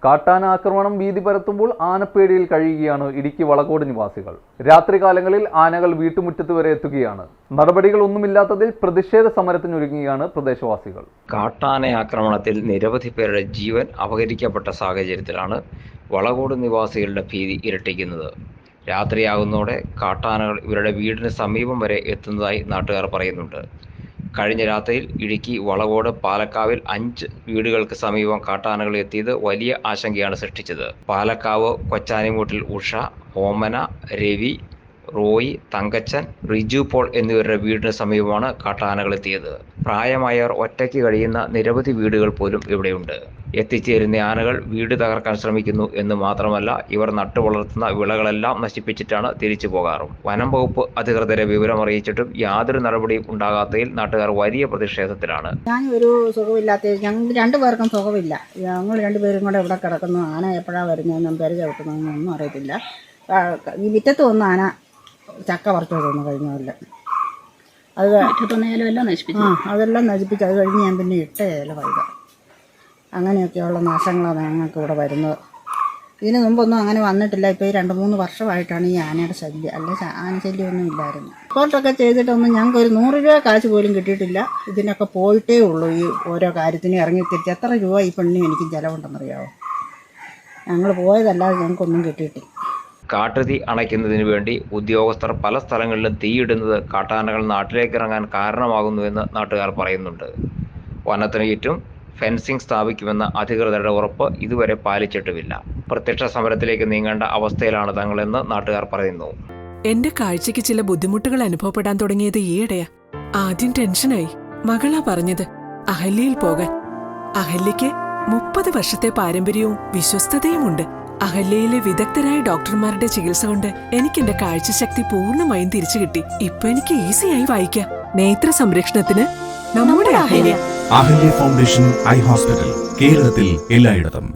കാട്ടാന ആക്രമണം ഭീതി പരത്തുമ്പോൾ ആനപ്പേടിയിൽ കഴിയുകയാണ് ഇടുക്കി വളകോട് നിവാസികൾ. രാത്രികാലങ്ങളിൽ ആനകൾ വീട്ടുമുറ്റത്ത് വരെ എത്തുകയാണ്. നടപടികളൊന്നുമില്ലാത്തതിൽ പ്രതിഷേധ സമരത്തിനൊരുങ്ങുകയാണ് പ്രദേശവാസികൾ. കാട്ടാന ആക്രമണത്തിൽ നിരവധി പേരുടെ ജീവൻ അപഹരിക്കപ്പെട്ട സാഹചര്യത്തിലാണ് വളകോട് നിവാസികളുടെ ഭീതി ഇരട്ടിക്കുന്നത്. രാത്രിയാകുന്നതോടെ കാട്ടാനകൾ ഇവരുടെ വീടിന് സമീപം വരെ എത്തുന്നതായി നാട്ടുകാർ പറയുന്നുണ്ട്. കഴിഞ്ഞ രാത്രിയിൽ ഇടുക്കി വളകോട് പാലക്കാവിൽ 5 വീടുകൾക്ക് സമീപം കാട്ടാനകൾ എത്തിയത് വലിയ ആശങ്കയാണ് സൃഷ്ടിച്ചത്. പാലക്കാവ് കൊച്ചാനിമൂട്ടിൽ ഉഷ, ഓമന, രവി, റോയി, തങ്കച്ചൻ, റിജു പോൾ എന്നിവരുടെ വീടിന് സമീപമാണ് കാട്ടാനകൾ എത്തിയത്. പ്രായമായവർ ഒറ്റയ്ക്ക് കഴിയുന്ന നിരവധി വീടുകൾ പോലും ഇവിടെയുണ്ട്. എത്തിച്ചേരുന്ന ആനകൾ വീട് തകർക്കാൻ ശ്രമിക്കുന്നു എന്ന് മാത്രമല്ല, ഇവർ നട്ടുവളർത്തുന്ന വിളകളെല്ലാം നശിപ്പിച്ചിട്ടാണ് തിരിച്ചു പോകാറും. വനം വകുപ്പ് അധികൃതരെ വിവരം അറിയിച്ചിട്ടും യാതൊരു നടപടിയും ഉണ്ടാകാത്തതിൽ നാട്ടുകാർ വലിയ പ്രതിഷേധത്തിലാണ്. ഞാൻ ഒരു സുഖമില്ലാത്ത, ഞങ്ങൾക്ക് 2 പേർക്കും സുഖമില്ല. ഞങ്ങൾ 2 പേരും കൂടെ ഇവിടെ കിടക്കുന്നു. ആന എപ്പോഴാണ് വരുന്നതെന്നും പെരുക കിട്ടുന്നതെന്നൊന്നും അറിയത്തില്ല. ഈ മുറ്റത്ത് വന്ന് ആന ചക്ക പറിച്ചു തോന്നുന്നു കഴിഞ്ഞ കൊല്ലം. അത് അതെല്ലാം നശിപ്പിച്ചു. അത് കഴിഞ്ഞ് ഞാൻ പിന്നെ ഇട്ട ഇല വൈക. അങ്ങനെയൊക്കെയുള്ള നാശങ്ങളാണ് ഞങ്ങൾക്ക് ഇവിടെ വരുന്നത്. ഇതിന് മുമ്പൊന്നും അങ്ങനെ വന്നിട്ടില്ല. ഇപ്പോൾ ഈ 2-3 വർഷമായിട്ടാണ് ഈ ആനയുടെ ശല്യം. അല്ല, ആന ശല്യമൊന്നും ഇല്ലായിരുന്നു. റിപ്പോർട്ടൊക്കെ ചെയ്തിട്ടൊന്നും ഞങ്ങൾക്ക് ഒരു 100 രൂപ കാശ് പോലും കിട്ടിയിട്ടില്ല. ഇതിനൊക്കെ പോയിട്ടേ ഉള്ളൂ. ഈ ഓരോ കാര്യത്തിനും ഇറങ്ങി തിരിച്ച് എത്ര രൂപ ഈ പെണ്ണിനും എനിക്കും ചിലവുണ്ടെന്നറിയാമോ? ഞങ്ങൾ പോയതല്ലാതെ ഞങ്ങൾക്കൊന്നും കിട്ടിയിട്ടില്ല. കാട്ടുതീ അണയ്ക്കുന്നതിന് വേണ്ടി ഉദ്യോഗസ്ഥർ പല സ്ഥലങ്ങളിലും തീയിടുന്നത് കാട്ടാനകൾ നാട്ടിലേക്ക് ഇറങ്ങാൻ കാരണമാകുന്നുവെന്ന് നാട്ടുകാർ പറയുന്നുണ്ട്. വനത്തിന് ചുറ്റും ഫെൻസിംഗ് സ്ഥാപിക്കുമെന്ന അധികൃതരുടെ ഉറപ്പ് ഇതുവരെ പാലിച്ചിട്ടുമില്ല. പ്രത്യക്ഷ സമരത്തിലേക്ക് നീങ്ങേണ്ട അവസ്ഥയിലാണ് തങ്ങളെന്ന് നാട്ടുകാർ പറയുന്നു. എന്റെ കാഴ്ചയ്ക്ക് ചില ബുദ്ധിമുട്ടുകൾ അനുഭവപ്പെടാൻ തുടങ്ങിയത് ഈയിടെയാ. ആദ്യം ടെൻഷനായി. മകളാ പറഞ്ഞത് അഹല്യയിൽ പോകാൻ. അഹല്യയ്ക്ക് 30 വർഷത്തെ പാരമ്പര്യവും വിശ്വസ്തതയുമുണ്ട്. അഹല്യയിലെ വിദഗ്ധരായ ഡോക്ടർമാരുടെ ചികിത്സ കൊണ്ട് എനിക്ക് എന്റെ കാഴ്ചശക്തി പൂർണ്ണമായും തിരിച്ചു കിട്ടി. ഇപ്പൊ എനിക്ക് ഈസിയായി വായിക്കാം. നേത്ര സംരക്ഷണത്തിന് നമ്മുടെ Ahalya. Ahalya foundation eye hospital, കേരളത്തിൽ എല്ലായിടത്തും.